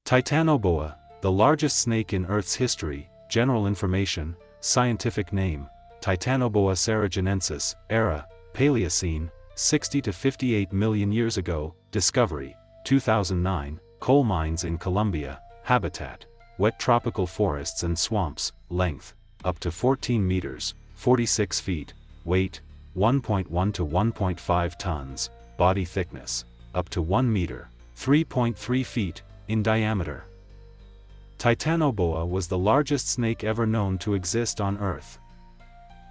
Titanoboa, the largest snake in Earth's history. General information, scientific name, Titanoboa saragenensis, era, Paleocene, 60 to 58 million years ago, discovery, 2009, coal mines in Colombia, habitat, wet tropical forests and swamps, length, up to 14 meters, 46 feet, weight, 1.1 to 1.5 tons, body thickness, up to 1 meter, 3.3 feet, in diameter. Titanoboa was the largest snake ever known to exist on Earth.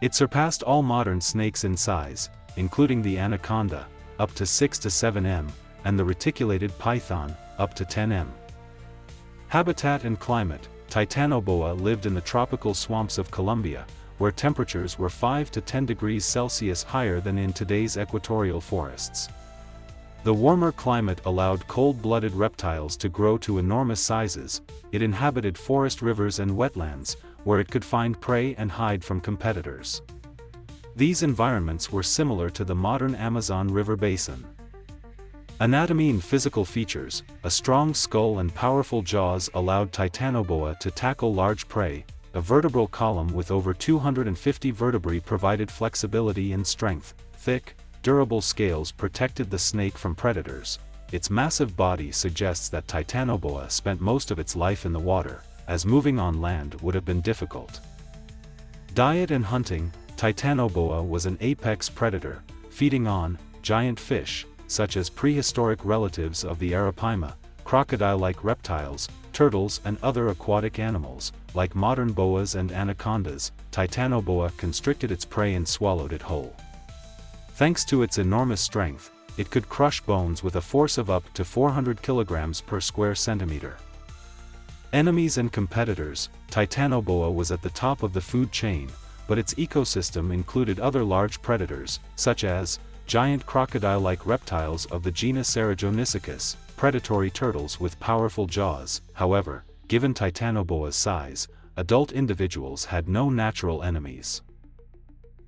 It surpassed all modern snakes in size, including the anaconda, up to 6 to 7 m, and the reticulated python, up to 10 m. Habitat and climate. Titanoboa lived in the tropical swamps of Colombia, where temperatures were 5 to 10 degrees Celsius higher than in today's equatorial forests. The warmer climate allowed cold-blooded reptiles to grow to enormous sizes. It inhabited forest rivers and wetlands, where it could find prey and hide from competitors. These environments were similar to the modern Amazon River basin. Anatomy and physical features. A strong skull and powerful jaws allowed Titanoboa to tackle large prey. A vertebral column with over 250 vertebrae provided flexibility and strength. Thick, durable scales protected the snake from predators. Its massive body suggests that Titanoboa spent most of its life in the water, as moving on land would have been difficult. Diet and hunting. Titanoboa was an apex predator, feeding on giant fish, such as prehistoric relatives of the Arapaima, crocodile-like reptiles, turtles and other aquatic animals. Like modern boas and anacondas, Titanoboa constricted its prey and swallowed it whole. Thanks to its enormous strength, it could crush bones with a force of up to 400 kilograms per square centimeter. Enemies and competitors. Titanoboa was at the top of the food chain, but its ecosystem included other large predators, such as giant crocodile-like reptiles of the genus Sarcosuchus, predatory turtles with powerful jaws. However, given Titanoboa's size, adult individuals had no natural enemies.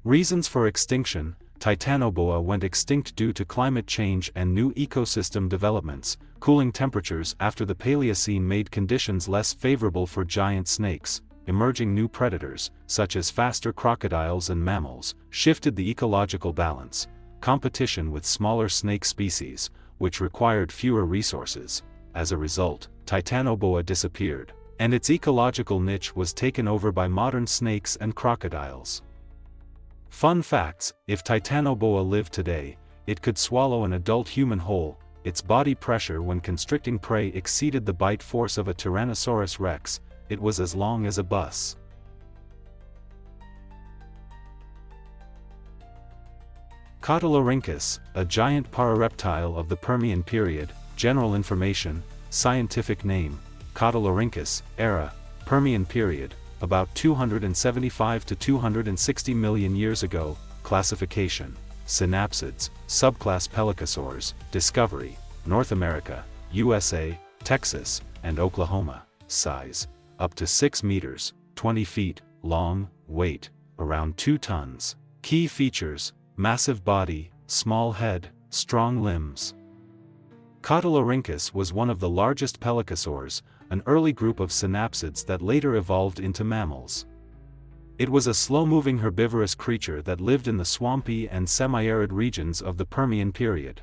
Reasons for extinction. Titanoboa went extinct due to climate change and new ecosystem developments. Cooling temperatures after the Paleocene made conditions less favorable for giant snakes. Emerging new predators, such as faster crocodiles and mammals, shifted the ecological balance. Competition with smaller snake species, which required fewer resources. As a result, Titanoboa disappeared, and its ecological niche was taken over by modern snakes and crocodiles. Fun facts: if Titanoboa lived today, it could swallow an adult human whole. Its body pressure when constricting prey exceeded the bite force of a Tyrannosaurus Rex. It was as long as a bus. Kaprosuchus, a giant parareptile of the Permian period. General information, scientific name, Kaprosuchus, era, Permian period, about 275 to 260 million years ago. Classification, synapsids, subclass Pelycosaurs. Discovery, North America, USA, Texas, and Oklahoma. Size, up to 6 meters, 20 feet, long. Weight, around 2 tons. Key features, massive body, small head, strong limbs. Kaprosuchus was one of the largest pelycosaurs, an early group of synapsids that later evolved into mammals. It was a slow-moving herbivorous creature that lived in the swampy and semi-arid regions of the Permian period.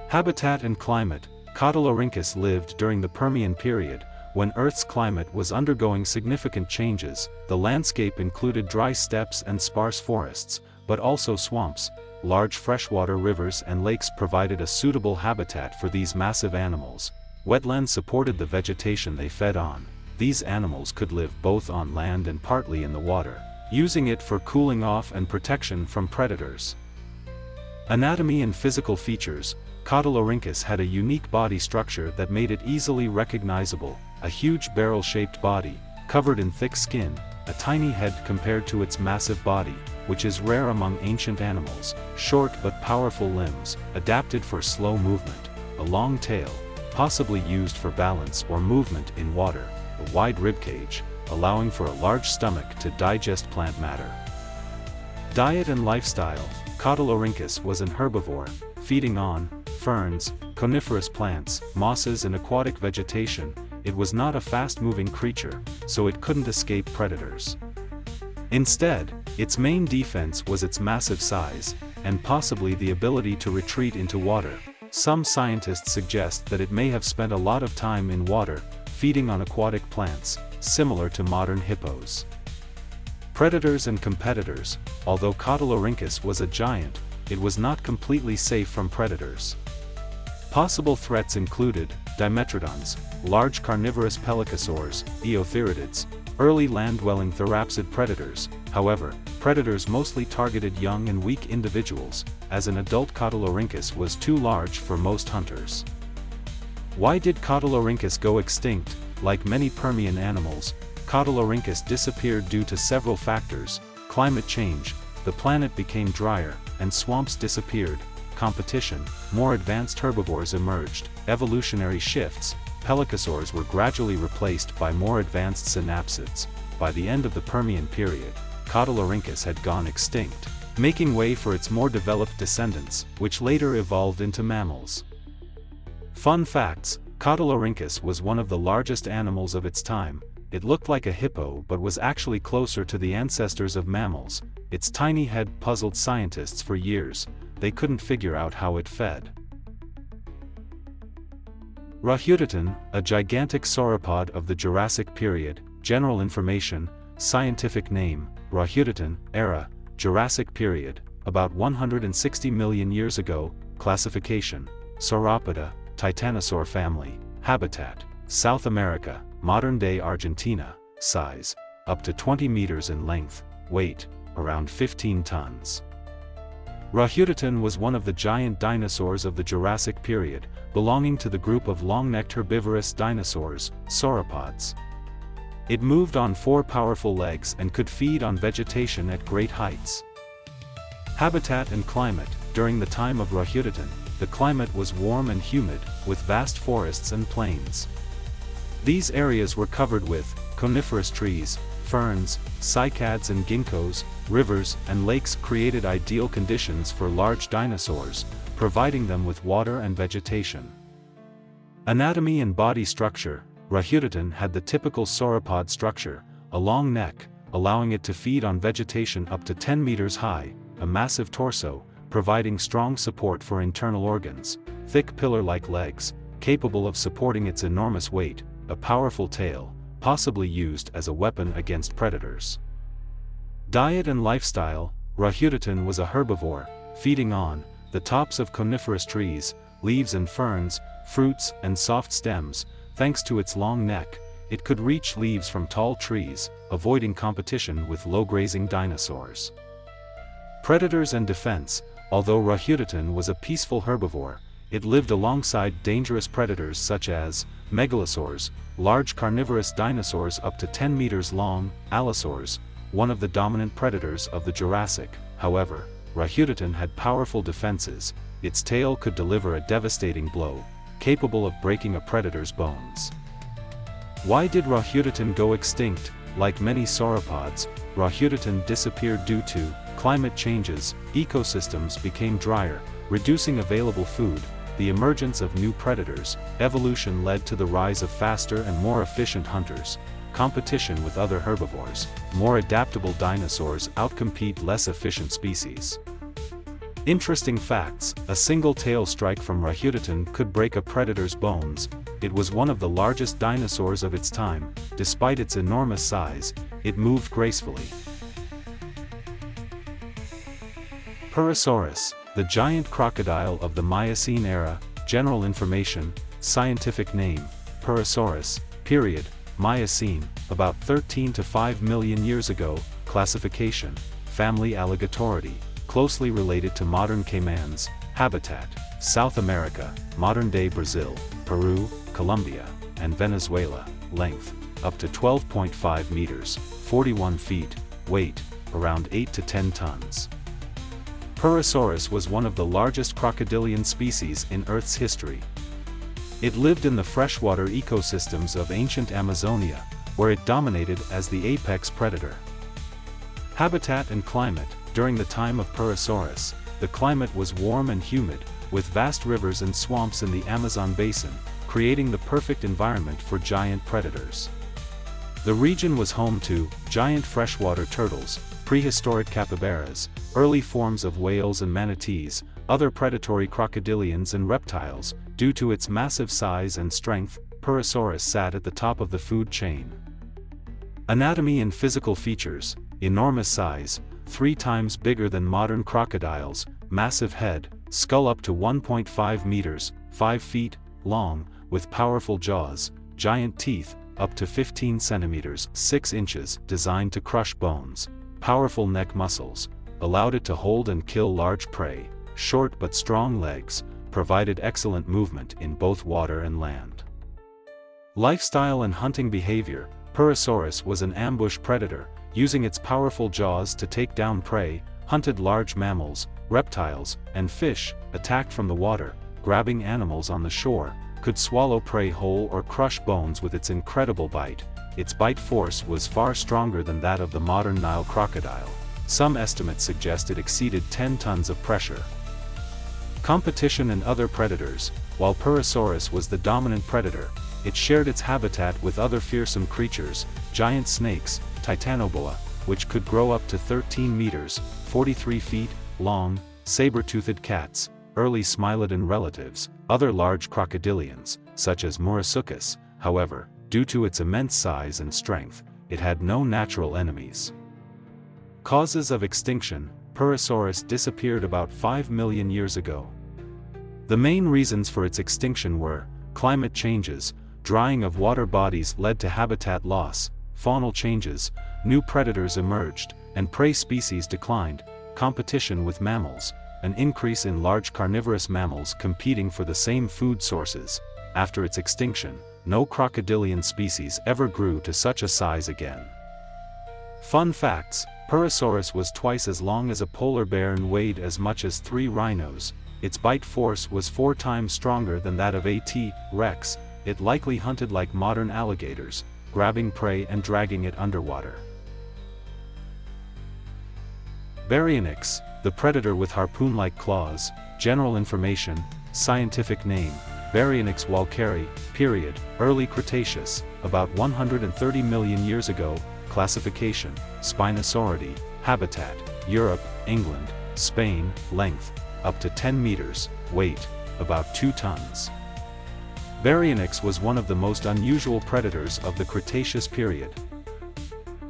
Habitat and climate. Kaprosuchus lived during the Permian period, when Earth's climate was undergoing significant changes. The landscape included dry steppes and sparse forests, but also swamps. Large freshwater rivers and lakes provided a suitable habitat for these massive animals. Wetlands supported the vegetation they fed on. These animals could live both on land and partly in the water, using it for cooling off and protection from predators. Anatomy and physical features. Kaprosuchus had a unique body structure that made it easily recognizable. A huge barrel-shaped body, covered in thick skin, a tiny head compared to its massive body, which is rare among ancient animals. Short but powerful limbs, adapted for slow movement. A long tail, possibly used for balance or movement in water. A wide ribcage, allowing for a large stomach to digest plant matter. Diet and lifestyle. Kaprosuchus was an herbivore, feeding on ferns, coniferous plants, mosses and aquatic vegetation, it was not a fast-moving creature, so it couldn't escape predators. Instead, its main defense was its massive size, and possibly the ability to retreat into water. Some scientists suggest that it may have spent a lot of time in water, feeding on aquatic plants, similar to modern hippos. Predators and competitors. Although Cotylorhynchus was a giant, it was not completely safe from predators. Possible threats included Dimetrodons, large carnivorous pelycosaurs, eotheridids, early land-dwelling therapsid predators. However, predators mostly targeted young and weak individuals, as an adult Cotylorhynchus was too large for most hunters. Why did Cotylorhynchus go extinct? Like many Permian animals, Cotylorhynchus disappeared due to several factors: climate change, the planet became drier, and swamps disappeared. Competition, more advanced herbivores emerged. Evolutionary shifts, pelycosaurs were gradually replaced by more advanced synapsids. By the end of the Permian period, Cotylorhynchus had gone extinct, making way for its more developed descendants, which later evolved into mammals. Fun facts: Cotylorhynchus was one of the largest animals of its time. It looked like a hippo but was actually closer to the ancestors of mammals. Its tiny head puzzled scientists for years. They couldn't figure out how it fed. Rhyhudityn, a gigantic sauropod of the Jurassic period. General information: scientific name, Rhyhudityn, era, Jurassic period, about 160 million years ago. Classification: Sauropoda, Titanosaur family. Habitat: South America, modern-day Argentina. Size: up to 20 meters in length. Weight: around 15 tons. Rhyhudityn was one of the giant dinosaurs of the Jurassic period, belonging to the group of long-necked herbivorous dinosaurs, sauropods. It moved on 4 powerful legs and could feed on vegetation at great heights. Habitat and climate: during the time of Rhyhudityn, the climate was warm and humid, with vast forests and plains. These areas were covered with coniferous trees, ferns, cycads and ginkgos. Rivers and lakes created ideal conditions for large dinosaurs, providing them with water and vegetation. Anatomy and body structure: Rhyhudityn had the typical sauropod structure, a long neck, allowing it to feed on vegetation up to 10 meters high, a massive torso, providing strong support for internal organs, thick pillar-like legs, capable of supporting its enormous weight, a powerful tail, possibly used as a weapon against predators. Diet and lifestyle: Rhyhudityn was a herbivore, feeding on the tops of coniferous trees, leaves and ferns, fruits and soft stems. Thanks to its long neck, it could reach leaves from tall trees, avoiding competition with low-grazing dinosaurs. Predators and defense: although Rhyhudityn was a peaceful herbivore, it lived alongside dangerous predators such as megalosaurs, large carnivorous dinosaurs up to 10 meters long, allosaurs, one of the dominant predators of the Jurassic. However, Rhyhudityn had powerful defenses. Its tail could deliver a devastating blow, capable of breaking a predator's bones. Why did Rhyhudityn go extinct? Like many sauropods, Rhyhudityn disappeared due to climate changes. Ecosystems became drier, reducing available food. The emergence of new predators. Evolution led to the rise of faster and more efficient hunters. Competition with other herbivores. More adaptable dinosaurs outcompete less efficient species. Interesting facts: a single tail strike from Rhyhudityn could break a predator's bones. It was one of the largest dinosaurs of its time. Despite its enormous size, it moved gracefully. Prehistoric, the giant crocodile of the Miocene era. General information: scientific name, Prehistoric, period, Miocene, about 13 to 5 million years ago. Classification: family Alligatoridae, closely related to modern caimans. Habitat: South America, modern-day Brazil, Peru, Colombia, and Venezuela. Length: up to 12.5 meters, 41 feet. Weight: around 8 to 10 tons. Prehistoric was one of the largest crocodilian species in Earth's history. It lived in the freshwater ecosystems of ancient Amazonia, where it dominated as the apex predator. Habitat and climate: during the time of Prehistoric, the climate was warm and humid, with vast rivers and swamps in the Amazon basin, creating the perfect environment for giant predators. The region was home to giant freshwater turtles, prehistoric capybaras, early forms of whales and manatees, other predatory crocodilians and reptiles. Due to its massive size and strength, Prehistoric sat at the top of the food chain. Anatomy and physical features: enormous size, 3 times bigger than modern crocodiles, massive head, skull up to 1.5 meters, 5 feet, long, with powerful jaws, giant teeth, up to 15 centimeters, 6 inches, designed to crush bones, powerful neck muscles, allowed it to hold and kill large prey, short but strong legs, provided excellent movement in both water and land. Lifestyle and hunting behavior: Prehistoric was an ambush predator, using its powerful jaws to take down prey, hunted large mammals, reptiles, and fish, attacked from the water, grabbing animals on the shore, could swallow prey whole or crush bones with its incredible bite. Its bite force was far stronger than that of the modern Nile crocodile. Some estimates suggest it exceeded 10 tons of pressure. Competition and other predators: while Prehistoric was the dominant predator, it shared its habitat with other fearsome creatures, giant snakes, Titanoboa, which could grow up to 13 meters, 43 feet, long, saber-toothed cats, early Smilodon relatives, other large crocodilians, such as Kaprosuchus. However, due to its immense size and strength, it had no natural enemies. Causes of extinction: Prehistoric disappeared about 5 million years ago. The main reasons for its extinction were climate changes, drying of water bodies led to habitat loss, faunal changes, new predators emerged, and prey species declined, competition with mammals, an increase in large carnivorous mammals competing for the same food sources. After its extinction, no crocodilian species ever grew to such a size again. Fun facts: Prehistoric was twice as long as a polar bear and weighed as much as 3 rhinos. Its bite force was 4 times stronger than that of T. Rex. It likely hunted like modern alligators, grabbing prey and dragging it underwater. Baryonyx, the predator with harpoon-like claws. General information: scientific name, Baryonyx walkeri, period, early Cretaceous, about 130 million years ago. Classification: Spinosauridae. Habitat: Europe, England, Spain. Length: up to 10 meters, weight: about 2 tons. Baryonyx was one of the most unusual predators of the Cretaceous period.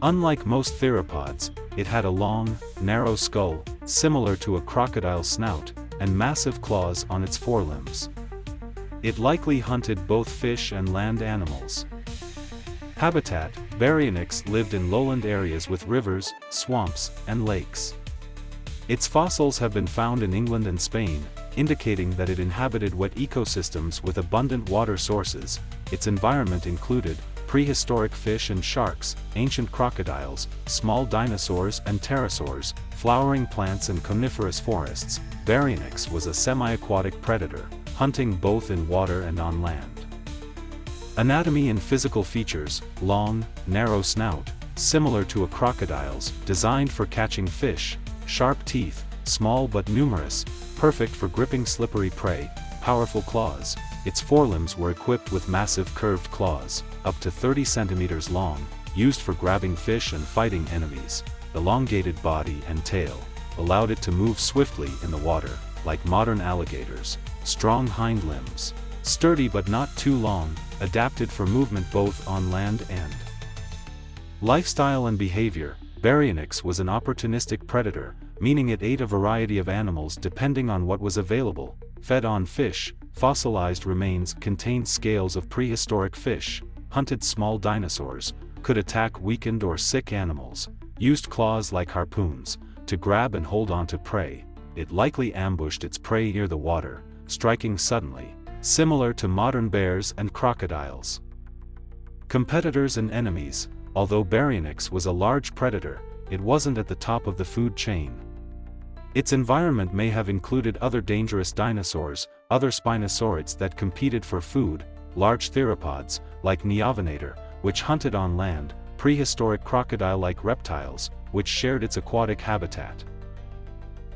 Unlike most theropods, it had a long, narrow skull, similar to a crocodile's snout, and massive claws on its forelimbs. It likely hunted both fish and land animals. Habitat: Baryonyx lived in lowland areas with rivers, swamps, and lakes. Its fossils have been found in England and Spain, indicating that it inhabited wet ecosystems with abundant water sources. Its environment included prehistoric fish and sharks, ancient crocodiles, small dinosaurs and pterosaurs, flowering plants and coniferous forests. Baryonyx was a semi-aquatic predator, hunting both in water and on land. Anatomy and physical features: long, narrow snout, similar to a crocodile's, designed for catching fish, sharp teeth, small but numerous, perfect for gripping slippery prey, powerful claws. Its forelimbs were equipped with massive curved claws, up to 30 centimeters long, used for grabbing fish and fighting enemies. Elongated body and tail allowed it to move swiftly in the water, like modern alligators. Strong hind limbs, sturdy but not too long, adapted for movement both on land and. Lifestyle and behavior: Baryonyx was an opportunistic predator, meaning it ate a variety of animals depending on what was available, fed on fish. Fossilized remains contained scales of prehistoric fish, hunted small dinosaurs, could attack weakened or sick animals, used claws like harpoons to grab and hold onto prey. It likely ambushed its prey near the water, striking suddenly, similar to modern bears and crocodiles. Competitors and enemies: although Baryonyx was a large predator, it wasn't at the top of the food chain. Its environment may have included other dangerous dinosaurs, other spinosaurids that competed for food, large theropods, like Neovenator, which hunted on land, prehistoric crocodile-like reptiles, which shared its aquatic habitat.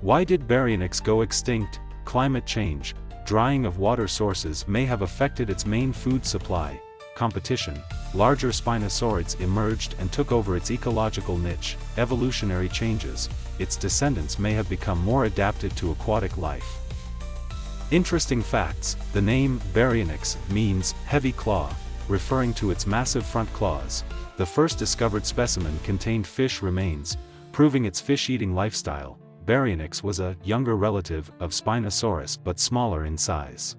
Why did Baryonyx go extinct? Climate change, drying of water sources may have affected its main food supply. Competition, larger Spinosaurids emerged and took over its ecological niche. Evolutionary changes, its descendants may have become more adapted to aquatic life. Interesting facts, the name Baryonyx means heavy claw, referring to its massive front claws. The first discovered specimen contained fish remains, proving its fish-eating lifestyle. Baryonyx was a younger relative of Spinosaurus but smaller in size.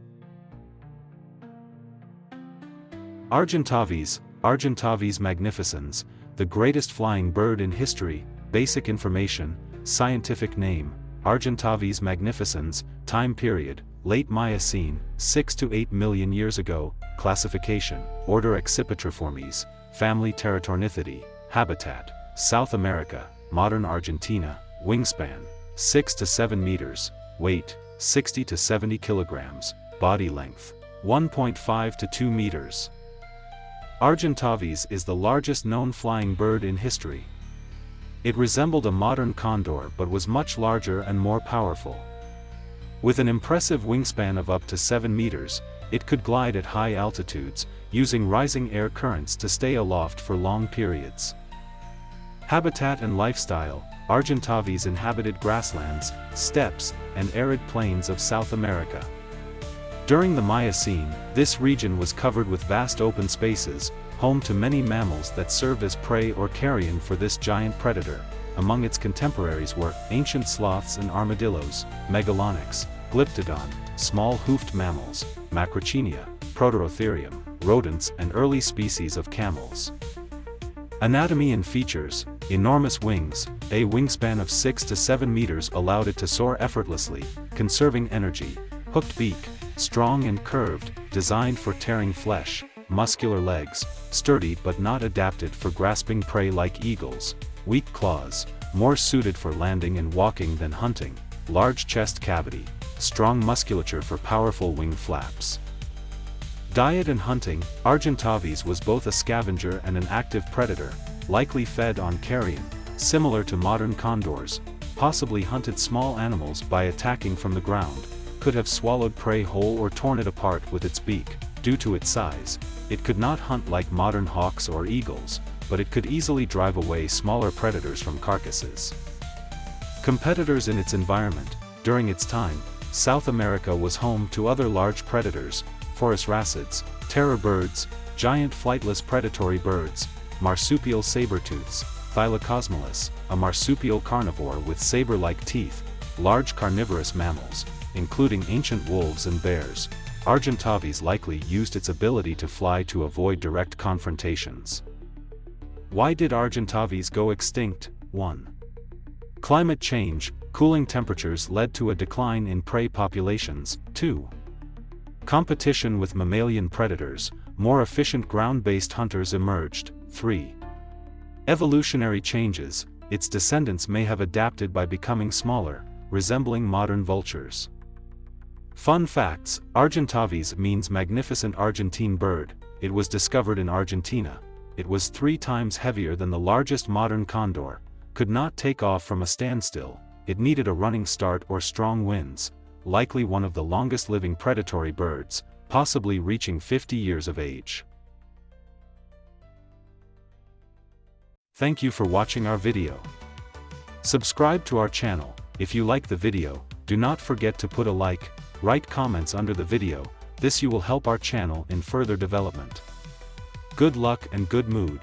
Argentavis magnificens, the greatest flying bird in history. Basic information, scientific name, Argentavis magnificens, time period, late Miocene, 6 to 8 million years ago. Classification, order Accipitriformes, family Pterotornithidae, habitat, South America, modern Argentina, wingspan, 6 to 7 meters, weight, 60 to 70 kilograms, body length, 1.5 to 2 meters. Argentavis is the largest known flying bird in history. It resembled a modern condor but was much larger and more powerful. With an impressive wingspan of up to 7 meters, it could glide at high altitudes, using rising air currents to stay aloft for long periods. Habitat and lifestyle, Argentavis inhabited grasslands, steppes, and arid plains of South America. During the Miocene, this region was covered with vast open spaces, home to many mammals that served as prey or carrion for this giant predator. Among its contemporaries were ancient sloths and armadillos, Megalonyx, Glyptodon, small hoofed mammals, Macrauchenia, Proterotherium, rodents and early species of camels. Anatomy and features, enormous wings, a wingspan of 6 to 7 meters allowed it to soar effortlessly, conserving energy, hooked beak, strong and curved, designed for tearing flesh, muscular legs, sturdy but not adapted for grasping prey like eagles, weak claws, more suited for landing and walking than hunting, large chest cavity, strong musculature for powerful wing flaps. Diet and hunting, Argentavis was both a scavenger and an active predator, likely fed on carrion, similar to modern condors, possibly hunted small animals by attacking from the ground, could have swallowed prey whole or torn it apart with its beak. Due to its size, it could not hunt like modern hawks or eagles, but it could easily drive away smaller predators from carcasses. Competitors in its environment, during its time, South America was home to other large predators, Phorusrhacids, terror birds, giant flightless predatory birds, marsupial saber-tooths, Thylacosmolus, a marsupial carnivore with saber-like teeth, large carnivorous mammals, including ancient wolves and bears. Argentavis likely used its ability to fly to avoid direct confrontations. Why did Argentavis go extinct? 1. Climate change, cooling temperatures led to a decline in prey populations. 2. Competition with mammalian predators, more efficient ground-based hunters emerged. 3. Evolutionary changes, its descendants may have adapted by becoming smaller, resembling modern vultures. Fun facts, Argentavis means magnificent Argentine bird. It was discovered in Argentina. It was 3 times heavier than the largest modern condor, could not take off from a standstill, it needed a running start or strong winds, likely one of the longest living predatory birds, possibly reaching 50 years of age. Thank you for watching our video. Subscribe to our channel. If you like the video, do not forget to put a like, write comments under the video, this you will help our channel in further development. Good luck and good mood.